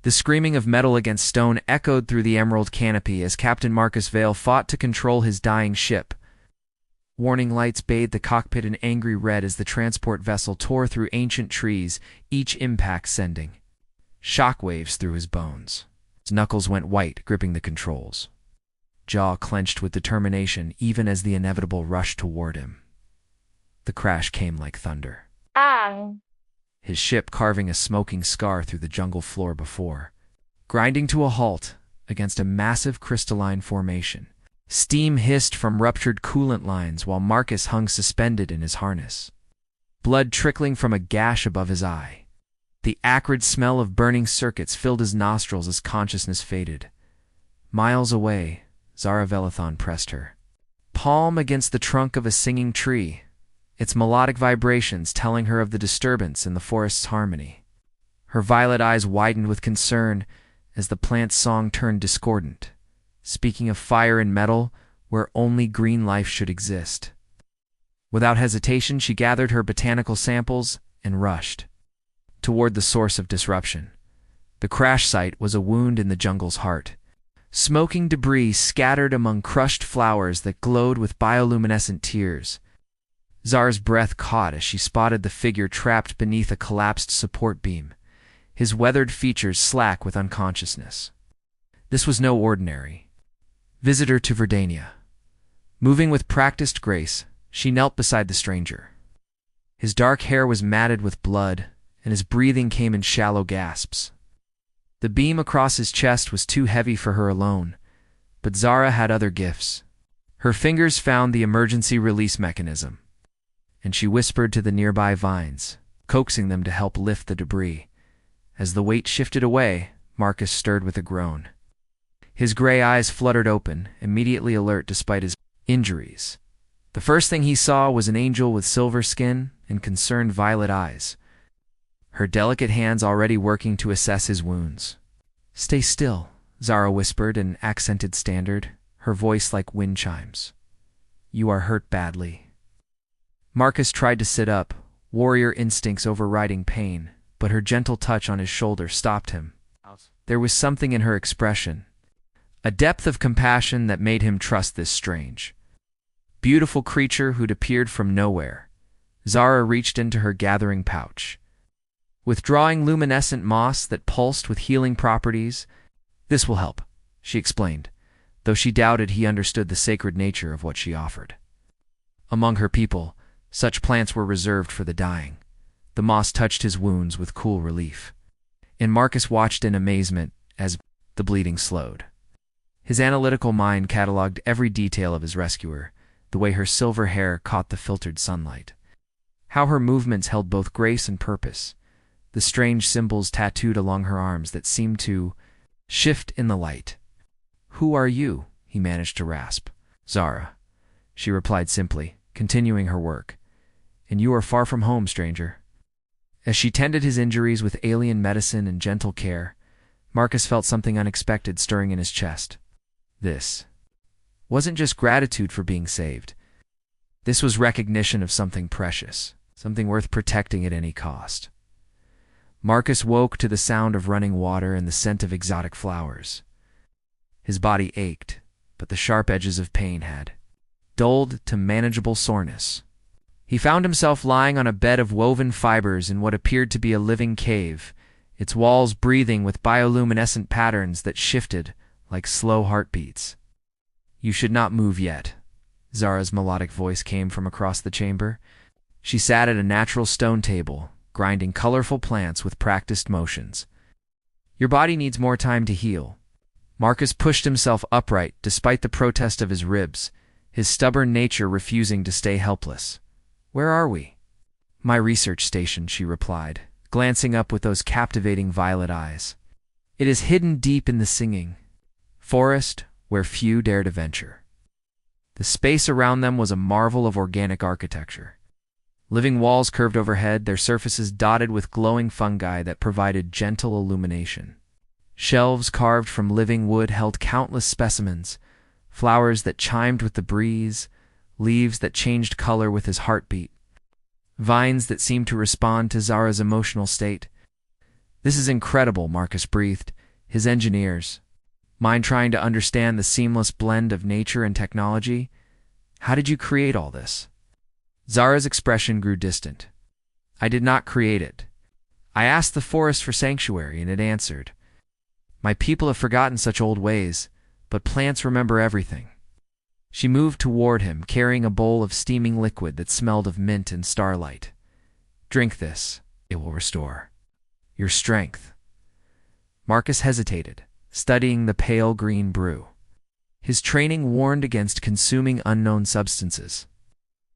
The screaming of metal against stone echoed through the emerald canopy as Captain Marcus Vale fought to control his dying ship. Warning lights bathed the cockpit in angry red as the transport vessel tore through ancient trees, each impact sending shockwaves through his bones. His knuckles went white, gripping the controls. Jaw clenched with determination even as the inevitable rushed toward him. The crash came like thunder. His ship carving a smoking scar through the jungle floor before, grinding to a halt against a massive crystalline formation. Steam hissed from ruptured coolant lines while Marcus hung suspended in his harness, blood trickling from a gash above his eye. The acrid smell of burning circuits filled his nostrils as consciousness faded. Miles away, Zara Velathon pressed her palm against the trunk of a singing tree, its melodic vibrations telling her of the disturbance in the forest's harmony. Her violet eyes widened with concern as the plant's song turned discordant, speaking of fire and metal where only green life should exist. Without hesitation, she gathered her botanical samples and rushed toward the source of disruption. The crash site was a wound in the jungle's heart. Smoking debris scattered among crushed flowers that glowed with bioluminescent tears. Zara's breath caught as she spotted the figure trapped beneath a collapsed support beam, his weathered features slack with unconsciousness. This was no ordinary visitor to Verdania. Moving with practiced grace, she knelt beside the stranger. His dark hair was matted with blood, and his breathing came in shallow gasps. The beam across his chest was too heavy for her alone, but Zara had other gifts. Her fingers found the emergency release mechanism, and she whispered to the nearby vines, coaxing them to help lift the debris. As the weight shifted away, Marcus stirred with a groan. His gray eyes fluttered open, immediately alert despite his injuries. The first thing he saw was an angel with silver skin and concerned violet eyes, her delicate hands already working to assess his wounds. "Stay still," Zara whispered in accented standard, her voice like wind chimes. "You are hurt badly." Marcus tried to sit up, warrior instincts overriding pain, but her gentle touch on his shoulder stopped him. There was something in her expression, a depth of compassion that made him trust this strange, beautiful creature who'd appeared from nowhere. Zara reached into her gathering pouch, withdrawing luminescent moss that pulsed with healing properties. "This will help," she explained, though she doubted he understood the sacred nature of what she offered. Among her people, such plants were reserved for the dying. The moss touched his wounds with cool relief, and Marcus watched in amazement as the bleeding slowed. His analytical mind cataloged every detail of his rescuer, the way her silver hair caught the filtered sunlight, how her movements held both grace and purpose, the strange symbols tattooed along her arms that seemed to shift in the light. "Who are you?" he managed to rasp. "Zara," she replied simply, continuing her work. "And you are far from home, stranger." As she tended his injuries with alien medicine and gentle care, Marcus felt something unexpected stirring in his chest. This wasn't just gratitude for being saved. This was recognition of something precious, something worth protecting at any cost. Marcus woke to the sound of running water and the scent of exotic flowers. His body ached, but the sharp edges of pain had dulled to manageable soreness. He found himself lying on a bed of woven fibers in what appeared to be a living cave, its walls breathing with bioluminescent patterns that shifted like slow heartbeats. "You should not move yet," Zara's melodic voice came from across the chamber. She sat at a natural stone table, grinding colorful plants with practiced motions. "Your body needs more time to heal." Marcus pushed himself upright despite the protest of his ribs, his stubborn nature refusing to stay helpless. "Where are we?" "My research station," she replied, glancing up with those captivating violet eyes. "It is hidden deep in the singing forest where few dare to venture." The space around them was a marvel of organic architecture. Living walls curved overhead, their surfaces dotted with glowing fungi that provided gentle illumination. Shelves carved from living wood held countless specimens, flowers that chimed with the breeze, leaves that changed color with his heartbeat, vines that seemed to respond to Zara's emotional state. This is incredible, Marcus breathed. His engineers. Mind trying to understand the seamless blend of nature and technology? How did you create all this? Zara's expression grew distant. I did not create it. I asked the forest for sanctuary, and it answered. My people have forgotten such old ways, but plants remember everything. She moved toward him, carrying a bowl of steaming liquid that smelled of mint and starlight. Drink this. It will restore your strength. Marcus hesitated, studying the pale green brew. His training warned against consuming unknown substances.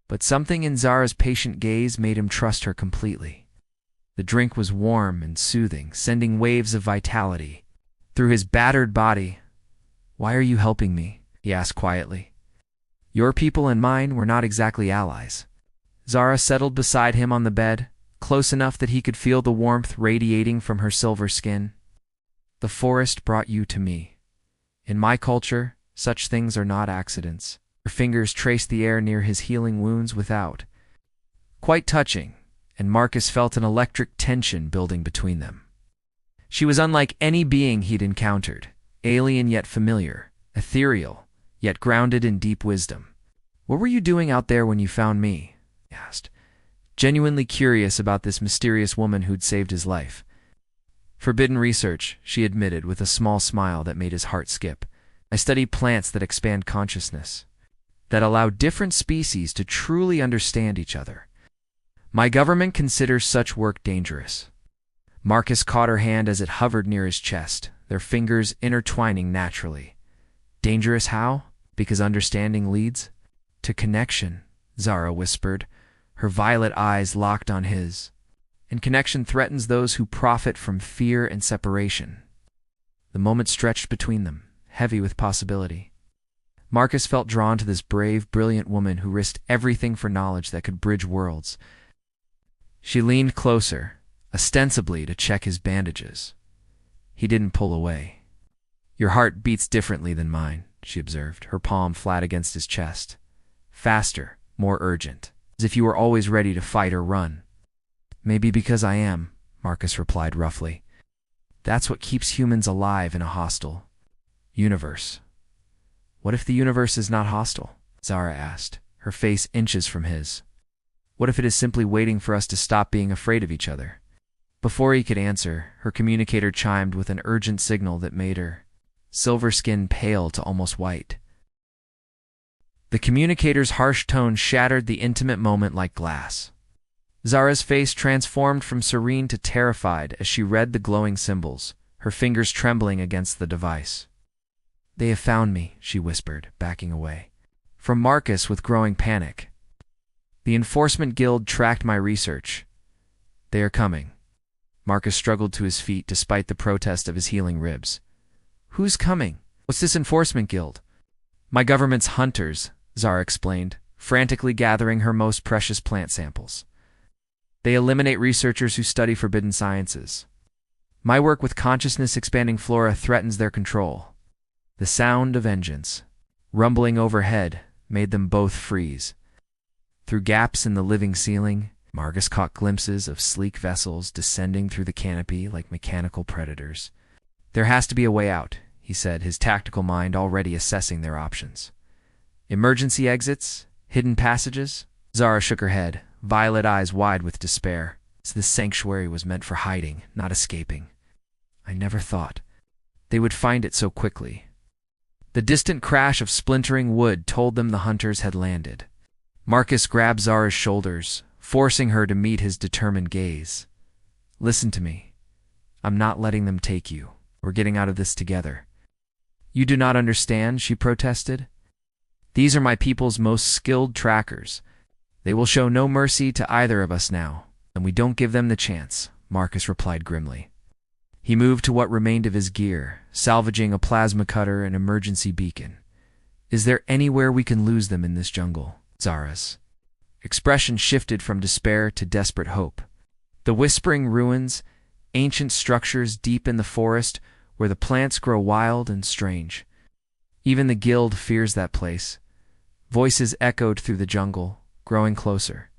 But something in Zara's patient gaze made him trust her completely. The drink was warm and soothing, sending waves of vitality through his battered body. Why are you helping me? He asked quietly. Your people and mine were not exactly allies. Zara settled beside him on the bed, close enough that he could feel the warmth radiating from her silver skin. The forest brought you to me. In my culture, such things are not accidents. Her fingers traced the air near his healing wounds without. Quite touching, and Marcus felt an electric tension building between them. She was unlike any being he'd encountered, alien yet familiar, ethereal, yet grounded in deep wisdom. What were you doing out there when you found me? He asked, genuinely curious about this mysterious woman who'd saved his life. Forbidden research, she admitted with a small smile that made his heart skip. I study plants that expand consciousness, that allow different species to truly understand each other. My government considers such work dangerous. Marcus caught her hand as it hovered near his chest, their fingers intertwining naturally. Dangerous how? Because understanding leads to connection, Zara whispered, her violet eyes locked on his. And connection threatens those who profit from fear and separation. The moment stretched between them, heavy with possibility. Marcus felt drawn to this brave, brilliant woman who risked everything for knowledge that could bridge worlds. She leaned closer, ostensibly to check his bandages. He didn't pull away. Your heart beats differently than mine, she observed, her palm flat against his chest. Faster, more urgent, as if you were always ready to fight or run. Maybe because I am, Marcus replied roughly. That's what keeps humans alive in a hostile universe. What if the universe is not hostile? Zara asked, her face inches from his. What if it is simply waiting for us to stop being afraid of each other? Before he could answer, her communicator chimed with an urgent signal that made her silver skin pale to almost white. The communicator's harsh tone shattered the intimate moment like glass. Zara's face transformed from serene to terrified as she read the glowing symbols, her fingers trembling against the device. They have found me, she whispered, backing away. From Marcus with growing panic. The Enforcement Guild tracked my research. They are coming. Marcus struggled to his feet despite the protest of his healing ribs. Who's coming? What's this Enforcement Guild? My government's hunters, Zara explained, frantically gathering her most precious plant samples. They eliminate researchers who study forbidden sciences. My work with consciousness-expanding flora threatens their control. The sound of vengeance, rumbling overhead, made them both freeze. Through gaps in the living ceiling, Marcus caught glimpses of sleek vessels descending through the canopy like mechanical predators. There has to be a way out, he said, his tactical mind already assessing their options. Emergency exits? Hidden passages? Zara shook her head, violet eyes wide with despair. So this sanctuary was meant for hiding, not escaping. I never thought they would find it so quickly. The distant crash of splintering wood told them the hunters had landed. Marcus grabbed Zara's shoulders, forcing her to meet his determined gaze. Listen to me. I'm not letting them take you. We're getting out of this together. You do not understand, she protested. These are my people's most skilled trackers. They will show no mercy to either of us now, and we don't give them the chance, Marcus replied grimly. He moved to what remained of his gear, salvaging a plasma cutter and emergency beacon. Is there anywhere we can lose them in this jungle? Zara's expression shifted from despair to desperate hope. The whispering ruins, ancient structures deep in the forest where the plants grow wild and strange. Even the guild fears that place. Voices echoed through the jungle, growing closer.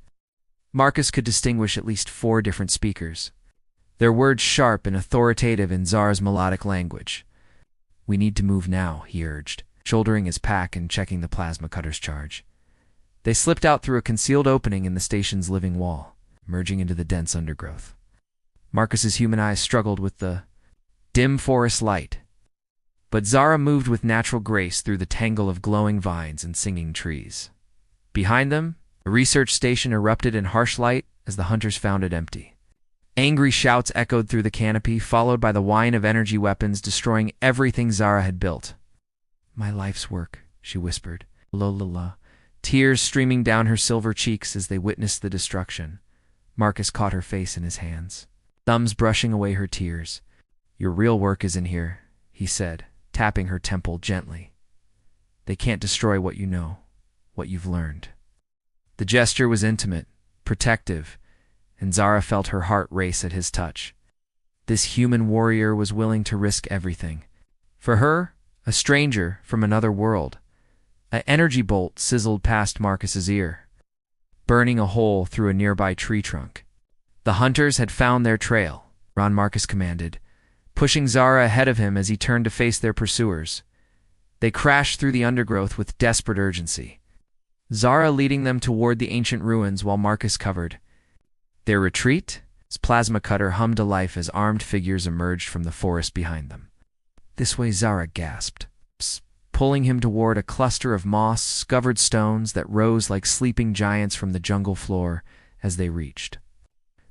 Marcus could distinguish at least 4 different speakers. their words sharp and authoritative in Zara's melodic language. "We need to move now," he urged, shouldering his pack and checking the plasma cutter's charge. They slipped out through a concealed opening in the station's living wall, merging into the dense undergrowth. Marcus's human eyes struggled with the dim forest light, but Zara moved with natural grace through the tangle of glowing vines and singing trees. Behind them, the research station erupted in harsh light as the hunters found it empty. Angry shouts echoed through the canopy, followed by the whine of energy weapons destroying everything Zara had built. "My life's work," she whispered, la, tears streaming down her silver cheeks as they witnessed the destruction. Marcus caught her face in his hands, thumbs brushing away her tears. "Your real work is in here," he said, tapping her temple gently. "They can't destroy what you know, what you've learned." The gesture was intimate, protective, and Zara felt her heart race at his touch. This human warrior was willing to risk everything. For her, a stranger from another world. An energy bolt sizzled past Marcus's ear, burning a hole through a nearby tree trunk. The hunters had found their trail, Ron Marcus commanded, pushing Zara ahead of him as he turned to face their pursuers. They crashed through the undergrowth with desperate urgency, Zara leading them toward the ancient ruins while Marcus covered their retreat. His plasma cutter hummed to life as armed figures emerged from the forest behind them. "This way," Zara gasped, pulling him toward a cluster of moss-covered stones that rose like sleeping giants from the jungle floor as they reached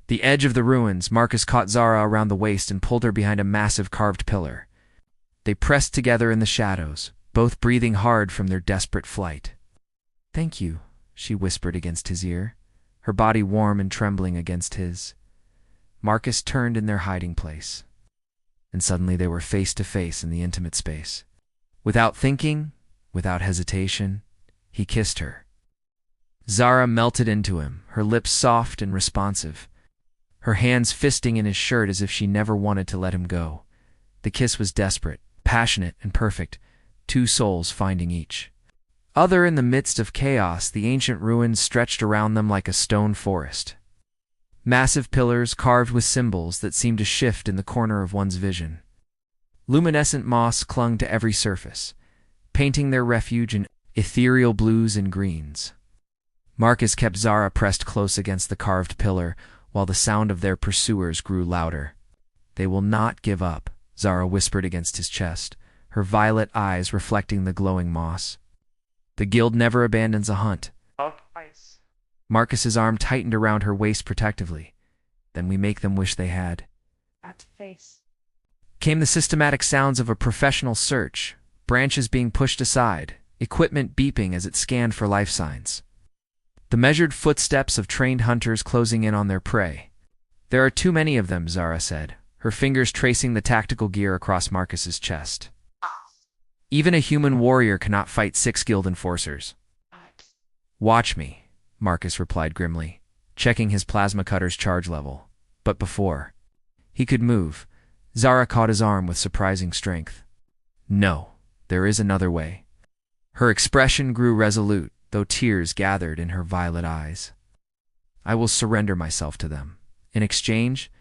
the edge of the ruins. Marcus caught Zara around the waist and pulled her behind a massive carved pillar. They pressed together in the shadows, both breathing hard from their desperate flight. "Thank you," she whispered against his ear, her body warm and trembling against his. Marcus turned in their hiding place, and suddenly they were face to face in the intimate space. Without thinking, without hesitation, he kissed her. Zara melted into him, her lips soft and responsive, her hands fisting in his shirt as if she never wanted to let him go. The kiss was desperate, passionate, and perfect, two souls finding each other in the midst of chaos. The ancient ruins stretched around them like a stone forest. Massive pillars carved with symbols that seemed to shift in the corner of one's vision. Luminescent moss clung to every surface, painting their refuge in ethereal blues and greens. Marcus kept Zara pressed close against the carved pillar while the sound of their pursuers grew louder. "They will not give up," Zara whispered against his chest, her violet eyes reflecting the glowing moss. "The guild never abandons a hunt." Marcus's arm tightened around her waist protectively. "Then we make them wish they had." At face Came the systematic sounds of a professional search, branches being pushed aside, equipment beeping as it scanned for life signs. The measured footsteps of trained hunters closing in on their prey. "There are too many of them," Zara said, her fingers tracing the tactical gear across Marcus's chest. "Even a human warrior cannot fight 6 guild enforcers." "Watch me," Marcus replied grimly, checking his plasma cutter's charge level. But before he could move, Zara caught his arm with surprising strength. "No, there is another way." Her expression grew resolute, though tears gathered in her violet eyes. "I will surrender myself to them. In exchange,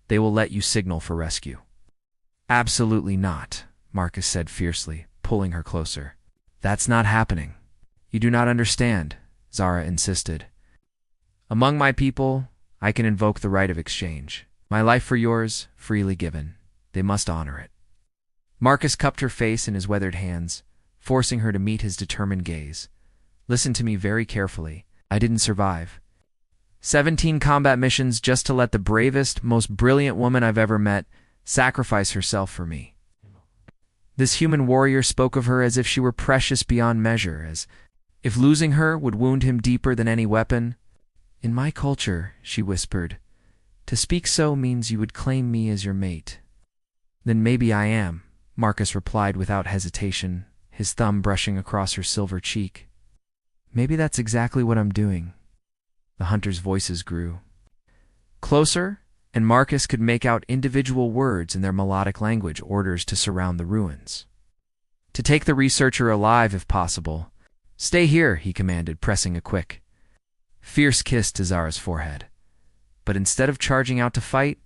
they will let you signal for rescue." "Absolutely not," Marcus said fiercely, pulling her closer. "That's not happening." "You do not understand," Zara insisted. "Among my people, I can invoke the right of exchange. My life for yours, freely given. They must honor it." Marcus cupped her face in his weathered hands, forcing her to meet his determined gaze. "Listen to me very carefully. I didn't survive 17 combat missions just to let the bravest, most brilliant woman I've ever met sacrifice herself for me." This human warrior spoke of her as if she were precious beyond measure, as if losing her would wound him deeper than any weapon. "In my culture," she whispered, "to speak so means you would claim me as your mate." "Then maybe I am," Marcus replied without hesitation, his thumb brushing across her silver cheek. "Maybe that's exactly what I'm doing." The hunters' voices grew closer, and Marcus could make out individual words in their melodic language, orders to surround the ruins. To take the researcher alive if possible. "Stay here," he commanded, pressing a quick, fierce kiss to Zara's forehead. But instead of charging out to fight,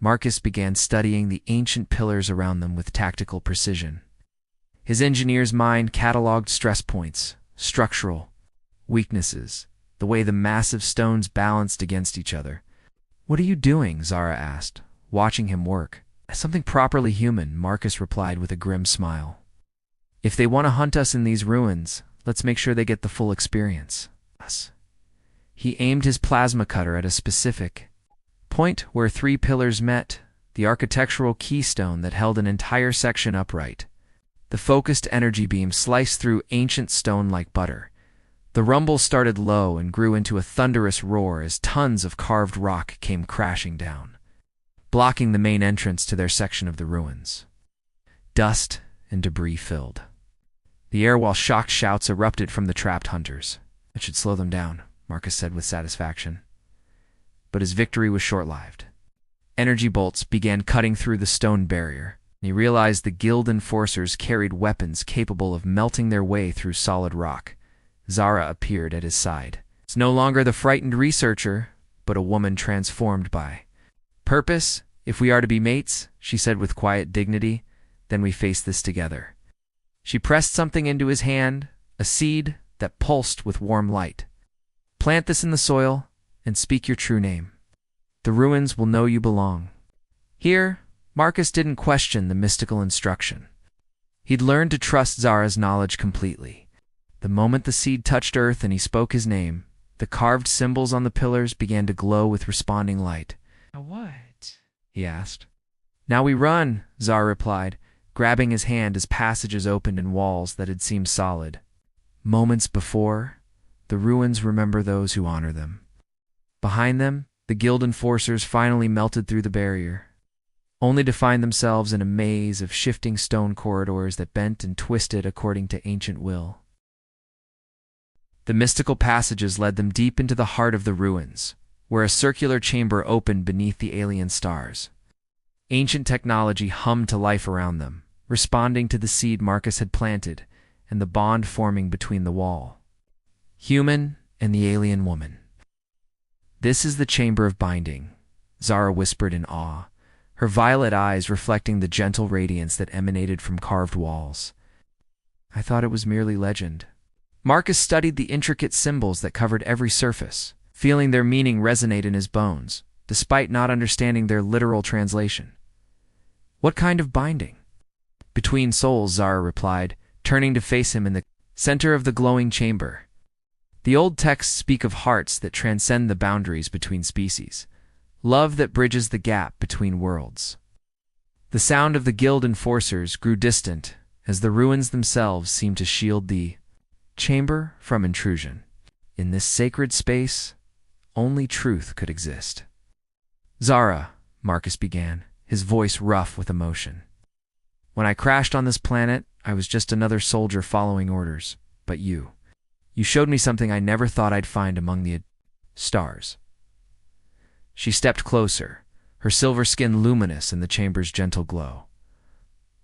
Marcus began studying the ancient pillars around them with tactical precision. His engineer's mind cataloged stress points, structural weaknesses, the way the massive stones balanced against each other. "What are you doing?" Zara asked, watching him work. "Something properly human," Marcus replied with a grim smile. "If they want to hunt us in these ruins, let's make sure they get the full experience." He aimed his plasma cutter at a specific point where three pillars met, the architectural keystone that held an entire section upright. The focused energy beam sliced through ancient stone like butter. The rumble started low and grew into a thunderous roar as tons of carved rock came crashing down, blocking the main entrance to their section of the ruins. Dust and debris filled the air while shocked shouts erupted from the trapped hunters. "It should slow them down," Marcus said with satisfaction. But his victory was short-lived. Energy bolts began cutting through the stone barrier, and he realized the guild enforcers carried weapons capable of melting their way through solid rock. Zara appeared at his side. It's no longer the frightened researcher, but a woman transformed by purpose. "If we are to be mates," she said with quiet dignity, "then we face this together." She pressed something into his hand, a seed that pulsed with warm light. "Plant this in the soil and speak your true name. The ruins will know you belong." Here, Marcus didn't question the mystical instruction. He'd learned to trust Zara's knowledge completely. The moment the seed touched earth and he spoke his name, the carved symbols on the pillars began to glow with responding light. "Now what?" he asked. "Now we run," Zara replied, grabbing his hand as passages opened in walls that had seemed solid. Moments before, the ruins remember those who honor them. Behind them, the guild enforcers finally melted through the barrier, only to find themselves in a maze of shifting stone corridors that bent and twisted according to ancient will. The mystical passages led them deep into the heart of the ruins, where a circular chamber opened beneath the alien stars. Ancient technology hummed to life around them, responding to the seed Marcus had planted and the bond forming between the wall. Human and the alien woman. "This is the chamber of binding," Zara whispered in awe, her violet eyes reflecting the gentle radiance that emanated from carved walls. "I thought it was merely legend." Marcus studied the intricate symbols that covered every surface, feeling their meaning resonate in his bones, despite not understanding their literal translation. "What kind of binding?" "Between souls," Zara replied, turning to face him in the center of the glowing chamber. "The old texts speak of hearts that transcend the boundaries between species, love that bridges the gap between worlds." The sound of the guild enforcers grew distant as the ruins themselves seemed to shield the chamber from intrusion. In this sacred space, only truth could exist. "Zara," Marcus began, his voice rough with emotion. "When I crashed on this planet, I was just another soldier following orders. But you showed me something I never thought I'd find among the stars." She stepped closer, her silver skin luminous in the chamber's gentle glow.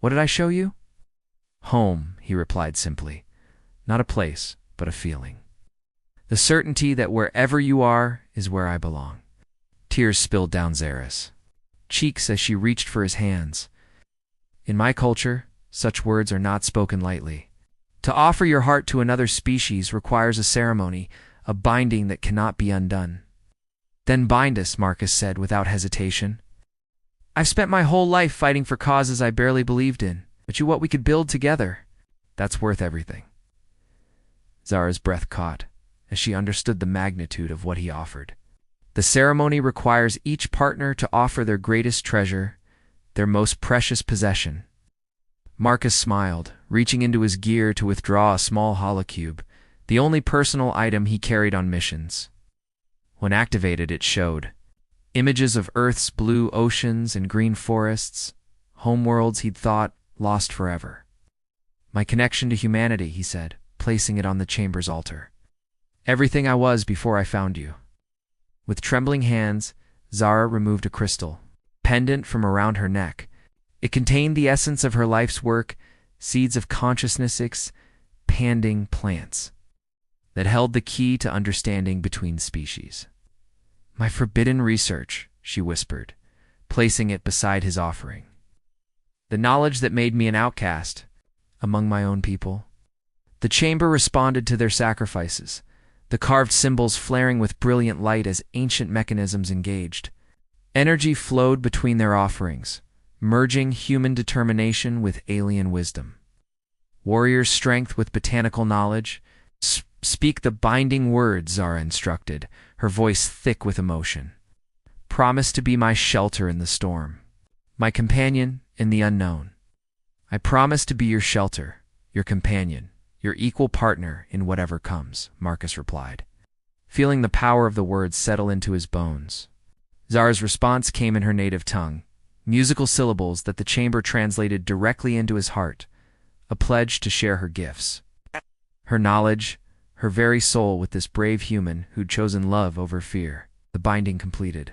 "What did I show you?" "Home," he replied simply. "Not a place, but a feeling. The certainty that wherever you are is where I belong." Tears spilled down Zara's cheeks as she reached for his hands. "In my culture, such words are not spoken lightly. To offer your heart to another species requires a ceremony, a binding that cannot be undone." "Then bind us," Marcus said without hesitation. "I've spent my whole life fighting for causes I barely believed in, but what we could build together, that's worth everything." Zara's breath caught as she understood the magnitude of what he offered. The ceremony requires each partner to offer their greatest treasure, their most precious possession. Marcus smiled, reaching into his gear to withdraw a small holocube, the only personal item he carried on missions. When activated, it showed images of Earth's blue oceans and green forests, homeworlds he'd thought lost forever. "My connection to humanity," he said, placing it on the chamber's altar. "Everything I was before I found you." With trembling hands, Zara removed a crystal pendant from around her neck. It contained the essence of her life's work, seeds of consciousness, expanding plants that held the key to understanding between species. "My forbidden research," she whispered, placing it beside his offering. The knowledge that made me an outcast among my own people. The chamber responded to their sacrifices, the carved symbols flaring with brilliant light as ancient mechanisms engaged. Energy flowed between their offerings, merging human determination with alien wisdom. Warrior's strength with botanical knowledge. Speak the binding words, Zara instructed, her voice thick with emotion. Promise to be my shelter in the storm, my companion in the unknown. I promise to be your shelter, your companion, your equal partner in whatever comes, Marcus replied, feeling the power of the words settle into his bones. Zara's response came in her native tongue, musical syllables that the chamber translated directly into his heart, a pledge to share her gifts. Her knowledge, her very soul with this brave human who'd chosen love over fear, the binding completed.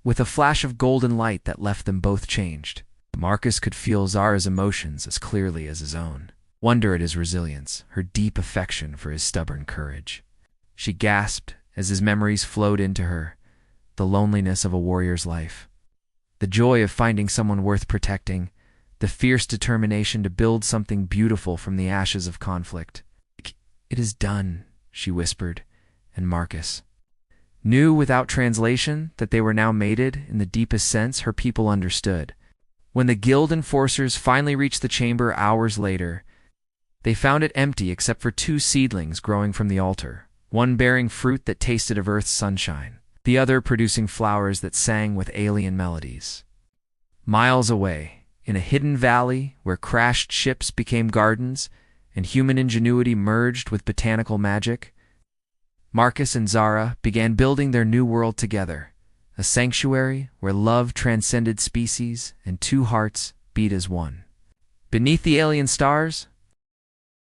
With a flash of golden light that left them both changed, Marcus could feel Zara's emotions as clearly as his own. Wonder at his resilience, her deep affection for his stubborn courage. She gasped as his memories flowed into her, the loneliness of a warrior's life, the joy of finding someone worth protecting, the fierce determination to build something beautiful from the ashes of conflict. It is done, she whispered, and Marcus knew without translation that they were now mated in the deepest sense her people understood. When the guild enforcers finally reached the chamber hours later, they found it empty except for 2 seedlings growing from the altar, one bearing fruit that tasted of Earth's sunshine, the other producing flowers that sang with alien melodies. Miles away, in a hidden valley where crashed ships became gardens and human ingenuity merged with botanical magic, Marcus and Zara began building their new world together, a sanctuary where love transcended species and 2 hearts beat as one. Beneath the alien stars,